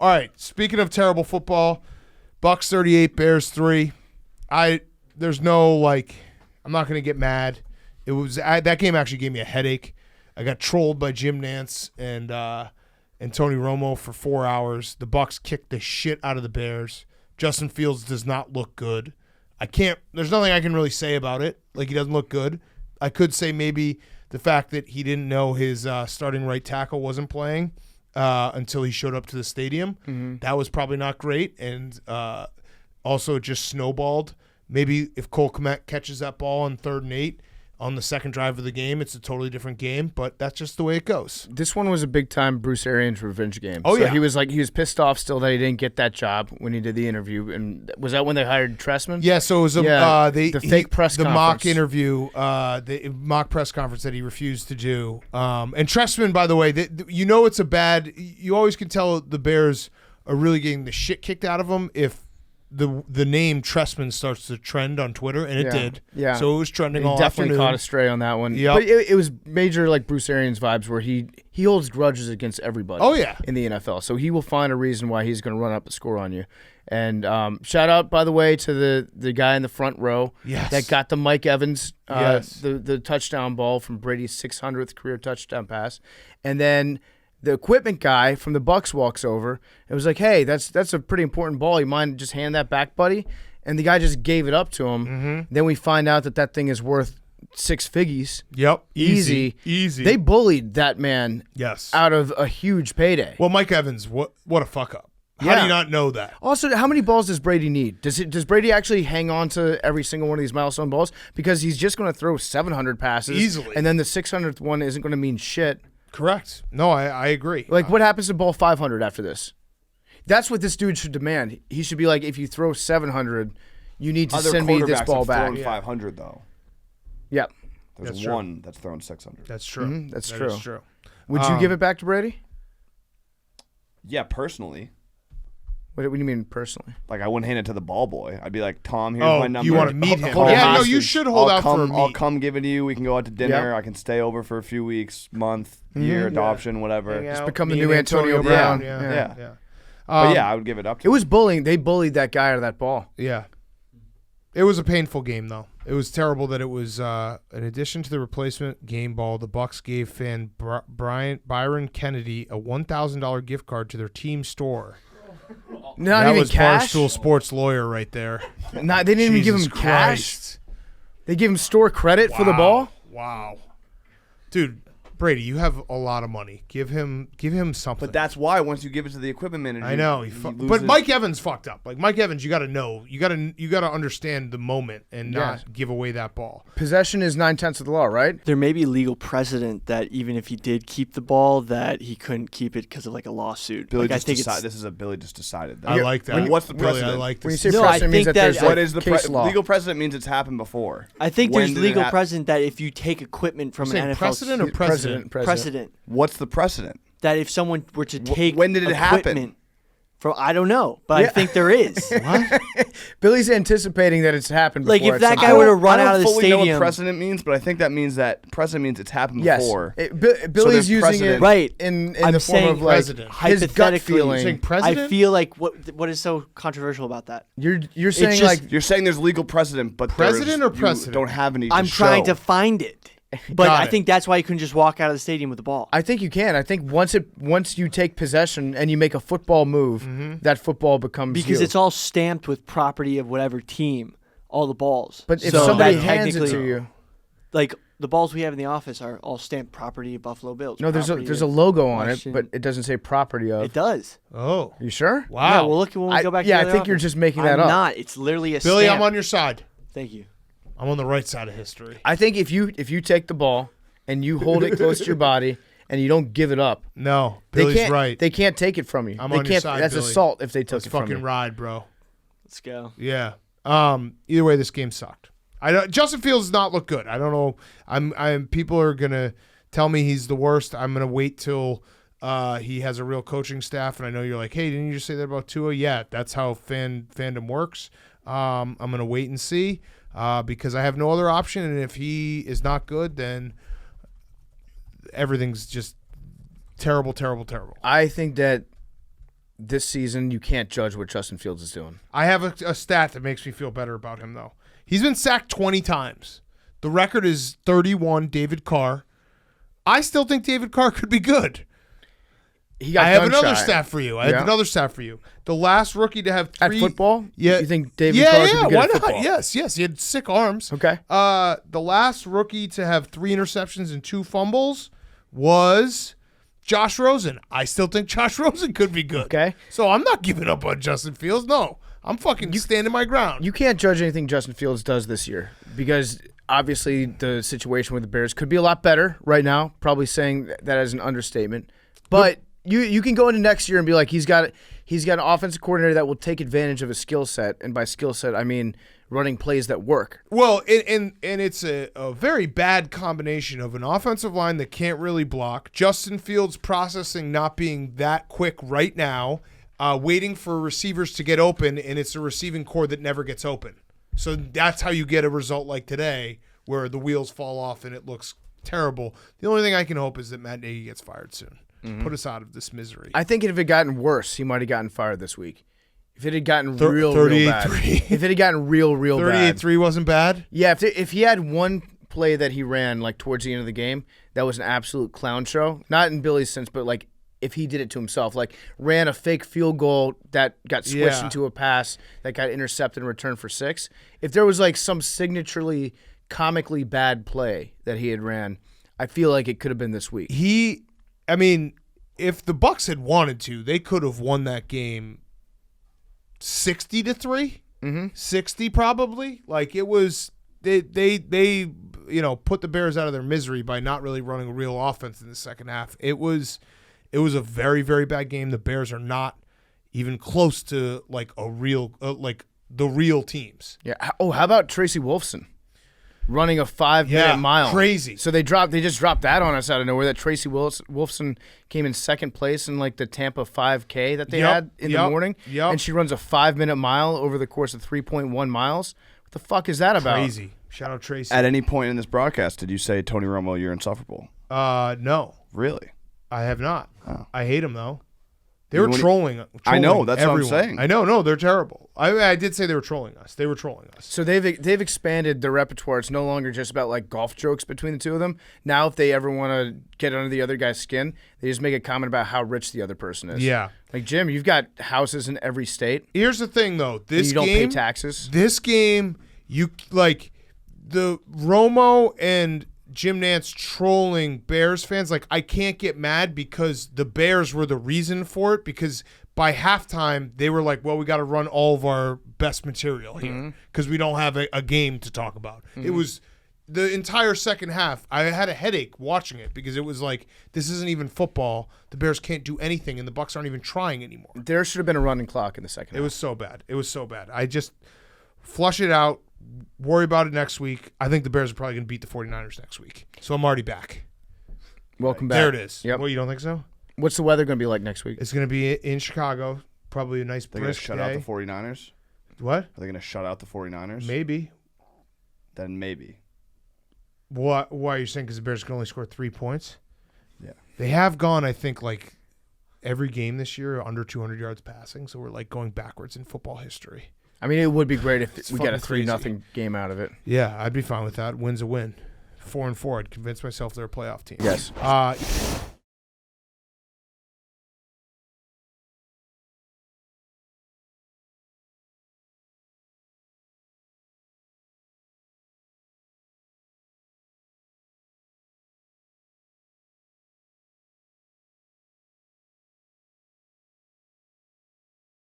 All right. Speaking of terrible football, Bucks 38, Bears 3. There's no like. I'm not gonna get mad. It was that game actually gave me a headache. I got trolled by Jim Nantz and Tony Romo for 4 hours. The Bucks kicked the shit out of the Bears. Justin Fields does not look good. There's nothing I can really say about it. Like, he doesn't look good. I could say maybe the fact that he didn't know his starting right tackle wasn't playing until he showed up to the stadium. Mm-hmm. That was probably not great. And also it just snowballed. Maybe if Cole Kmet catches that ball on 3rd and 8 on the second drive of the game, it's a totally different game, but that's just the way it goes. This one was a big-time Bruce Arians revenge game. Oh, so yeah. He was pissed off still that he didn't get that job when he did the interview. And was that when they hired Tressman? Yeah, so it was the fake press conference. The mock interview, the mock press conference that he refused to do. And Tressman, by the way, it's a bad – you always can tell the Bears are really getting the shit kicked out of them if the name Tressman starts to trend on Twitter, and it did. Yeah. So it was trending all definitely afternoon. Caught a stray on that one. Yep. But it was major like Bruce Arians vibes where he holds grudges against everybody. Oh, yeah. In the NFL. So he will find a reason why he's going to run up the score on you. And shout out, by the way, to the guy in the front row that got the Mike Evans, the touchdown ball from Brady's 600th career touchdown pass. And then the equipment guy from the Bucks walks over and was like, "Hey, that's a pretty important ball. You mind just hand that back, buddy?" And the guy just gave it up to him. Mm-hmm. Then we find out that thing is worth 6 figgies. Yep, easy. They bullied that man. Out of a huge payday. Well, Mike Evans, what a fuck up. How do you not know that? Also, how many balls does Brady need? Does Brady actually hang on to every single one of these milestone balls? Because he's just going to throw 700 passes easily, and then the 600th one isn't going to mean shit. Correct. No, I agree. Like, what happens to ball 500 after this? That's what this dude should demand. He should be like, if you throw 700, you need to send me this ball back. Thrown 500 though. Yep. There's one that's thrown 600. That's true. Mm-hmm. That's that true. Is true. Would you give it back to Brady? Yeah, personally. What do you mean personally? Like, I wouldn't hand it to the ball boy. I'd be like, Tom, here's my number. You want to meet him? Yeah, no, you should hold out for a meet. I'll come give it to you. We can go out to dinner. I can stay over for a few weeks, month, year, adoption, whatever. Just become the new Antonio Brown. Yeah. But yeah, I would give it up to him. It was bullying. They bullied that guy out of that ball. Yeah. It was a painful game, though. It was terrible that it was, in addition to the replacement game ball, the Bucks gave fan Byron Kennedy a $1,000 gift card to their team store. Not that even was cash? Barstool Sports lawyer right there. They didn't even give him cash. They gave him store credit for the ball. Wow, dude, Brady, you have a lot of money. Give him something. But that's why once you give it to the equipment manager, I know. But Mike Evans fucked up. Like, Mike Evans, you got to know, you got to understand the moment and not give away that ball. Possession is 9/10 of the law, right? There may be legal precedent that even if he did keep the ball, that he couldn't keep it because of like a lawsuit. Billy just decided. This is a Billy just decided that. I like that. What's the precedent? Really, I like this. When you say precedent, means that there's what is the case law. Legal precedent means it's happened before. I think there's legal precedent that if you take equipment from an NFL precedent or president? Precedent. What's the precedent? That if someone were to take when did it happen? From I don't know, but I think there is. What? Billy's anticipating that it's happened before. Like if that guy were to run out of the stadium. I don't fully know what precedent means, but I think that means that precedent means it's happened before. Billy's using it right in the form of like his gut feeling. I feel like what is so controversial about that? You're saying you're saying there's legal precedent, but precedent or precedent? You don't have any. I'm trying to find it. But I think that's why you couldn't just walk out of the stadium with the ball. I think you can. I think once you take possession and you make a football move, that football becomes because it's all stamped with property of whatever team, all the balls. But if somebody hands it to you, like the balls we have in the office are all stamped property of Buffalo Bills. No, there's a logo on it, but it doesn't say property of. It does. Oh, you sure? Wow. Yeah, well, look when we go back. I think you're just making that up. I'm not. It's literally a Billy, stamp. I'm on your side. Thank you. I'm on the right side of history. I think if you take the ball and you hold it close to your body and you don't give it up, no, Billy's right. They can't take it from you. I'm on your side, That's Billy. assault if they took it from you. Fucking ride, bro. Let's go. Yeah. Either way, this game sucked. Justin Fields does not look good. I don't know. I'm. People are gonna tell me he's the worst. I'm gonna wait till he has a real coaching staff. And I know you're like, hey, didn't you just say that about Tua? Yeah, that's how fandom works. I'm gonna wait and see. Because I have no other option, and if he is not good, then everything's just terrible, terrible, terrible. I think that this season, you can't judge what Justin Fields is doing. I have a stat that makes me feel better about him, though. He's been sacked 20 times. The record is 31, David Carr. I still think David Carr could be good. I have another stat for you. The last rookie to have 3... At football? Yeah. You think David Carr could be good why at not? football? Yes. He had sick arms. Okay. The last rookie to have 3 interceptions and 2 fumbles was Josh Rosen. I still think Josh Rosen could be good. Okay. So I'm not giving up on Justin Fields. No. I'm fucking standing my ground. You can't judge anything Justin Fields does this year because obviously the situation with the Bears could be a lot better right now. Probably saying that as an understatement. But you can go into next year and be like, he's got an offensive coordinator that will take advantage of his skill set. And by skill set, I mean running plays that work. Well, and it's a very bad combination of an offensive line that can't really block, Justin Fields processing not being that quick right now, waiting for receivers to get open, and it's a receiving core that never gets open. So that's how you get a result like today where the wheels fall off and it looks terrible. The only thing I can hope is that Matt Nagy gets fired soon. Mm-hmm. Put us out of this misery. I think if it had gotten worse, he might have gotten fired this week. If it had gotten real bad. If it had gotten real bad. 38-3 wasn't bad? Yeah, if he had one play that he ran like towards the end of the game that was an absolute clown show, not in Billy's sense, but like if he did it to himself, like ran a fake field goal that got switched into a pass that got intercepted and returned for 6. If there was like some signaturely comically bad play that he had ran, I feel like it could have been this week. If the Bucs had wanted to, they could have won that game 60-3, 60 probably. Like it was, they put the Bears out of their misery by not really running a real offense in the second half. It was a very, very bad game. The Bears are not even close to like a real, the real teams. Yeah. Oh, how about Tracy Wolfson running a 5-minute mile? Crazy. So they just dropped that on us out of nowhere. That Tracy Wolfson came in second place in like the Tampa 5K that they had in the morning. Yep. And she runs a 5-minute mile over the course of 3.1 miles. What the fuck is that about? Crazy. Shout out Tracy. At any point in this broadcast, did you say Tony Romo, you're insufferable? No. Really? I have not. Oh. I hate him though. They were trolling. I know. That's everyone. what I'm saying. I know. No, they're terrible. I did say they were trolling us. So they've expanded their repertoire. It's no longer just about like golf jokes between the two of them. Now, if they ever want to get under the other guy's skin, they just make a comment about how rich the other person is. Yeah. Like Jim, you've got houses in every state. Here's the thing, though. You don't pay taxes. This game, you like the Romo and Jim Nance trolling Bears fans. Like, I can't get mad because the Bears were the reason for it, because by halftime they were like, well, we got to run all of our best material here because we don't have a game to talk about. It was the entire second half. I had a headache watching it because it was like, this isn't even football. The Bears can't do anything and the Bucs aren't even trying anymore. There should have been a running clock in the second half. It was so bad. I just flush it out. Worry about it next week. I think the Bears are probably going to beat the 49ers next week. So I'm already back. Welcome back. There it is. Yep. Well, you don't think so? What's the weather going to be like next week? It's going to be in Chicago. Probably a nice They're going to brisk shut day. out the 49ers? What? Are they going to shut out the 49ers? Maybe. Then maybe. Why are you saying because the Bears can only score 3 points? Yeah. They have gone, I think, like every game this year under 200 yards passing. So we're like going backwards in football history. I mean, it would be great if It's we got a fucking 3-0 game out of it. Yeah, I'd be fine with that. Win's a win. 4-4. I'd convince myself they're a playoff team. Yes.